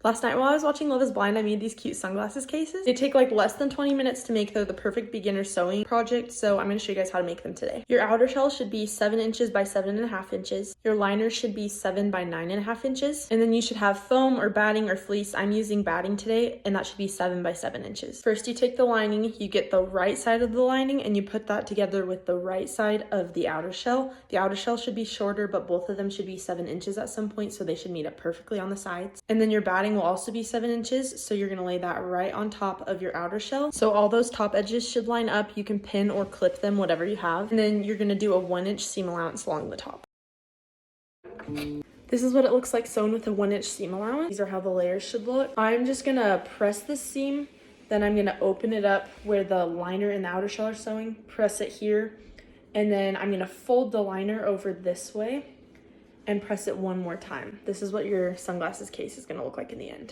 Last night while I was watching Love is Blind, I made these cute sunglasses cases. They take like less than 20 minutes to make. They're the perfect beginner sewing project, so I'm going to show you guys how to make them today. Your outer shell should be 7 inches by 7.5 inches. Your liner should be 7 by 9.5 inches. And then you should have foam or batting or fleece. I'm using batting today, and that should be 7 by 7 inches. First, you take the lining, you get the right side of the lining, and you put that together with the right side of the outer shell. The outer shell should be shorter, but both of them should be 7 inches at some point, so they should meet up perfectly on the sides. And then your batting will also be 7 inches, so you're going to lay that right on top of your outer shell. So all those top edges should line up. You can pin or clip them, whatever you have. And then you're going to do a 1-inch seam allowance along the top. This is what it looks like sewn with a 1-inch seam allowance. These are how the layers should look. I'm just going to press this seam, then I'm going to open it up where the liner and the outer shell are sewing, press it here, and then I'm going to fold the liner over this way and press it one more time. This is what your sunglasses case is going to look like in the end.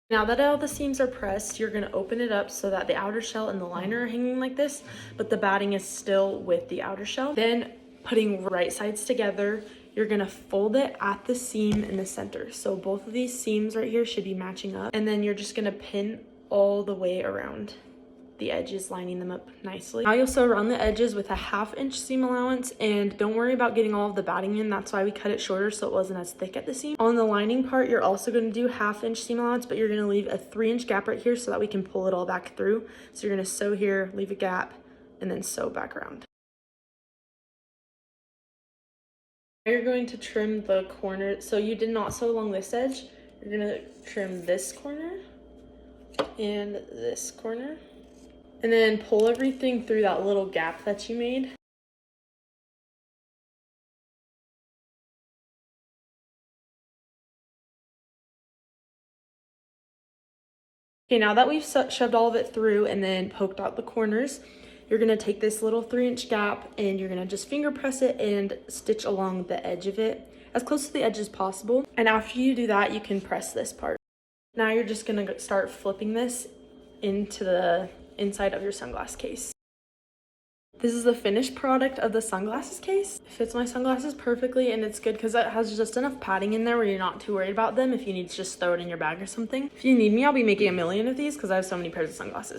Now that all the seams are pressed, you're going to open it up so that the outer shell and the liner are hanging like this, but the batting is still with the outer shell. Then putting right sides together, you're going to fold it at the seam in the center. So both of these seams right here should be matching up. And then you're just going to pin all the way around the edges, lining them up nicely. Now you'll sew around the edges with a 1/2-inch seam allowance, and don't worry about getting all of the batting in. That's why we cut it shorter, so it wasn't as thick at the seam. On the lining part, you're also going to do 1/2-inch seam allowance, but you're going to leave a 3-inch gap right here so that we can pull it all back through. So you're going to sew here, leave a gap, and then sew back around. Now you're going to trim the corner. So you did not sew along this edge. You're going to trim this corner and this corner. And then pull everything through that little gap that you made. Okay, now that we've shoved all of it through and then poked out the corners, you're gonna take this little 3-inch gap and you're gonna just finger press it and stitch along the edge of it as close to the edge as possible. And after you do that, you can press this part. Now you're just gonna start flipping this into the inside of your sunglass case. This is the finished product of the sunglasses case. It fits my sunglasses perfectly, and it's good because it has just enough padding in there where you're not too worried about them if you need to just throw it in your bag or something. If you need me, I'll be making a million of these because I have so many pairs of sunglasses.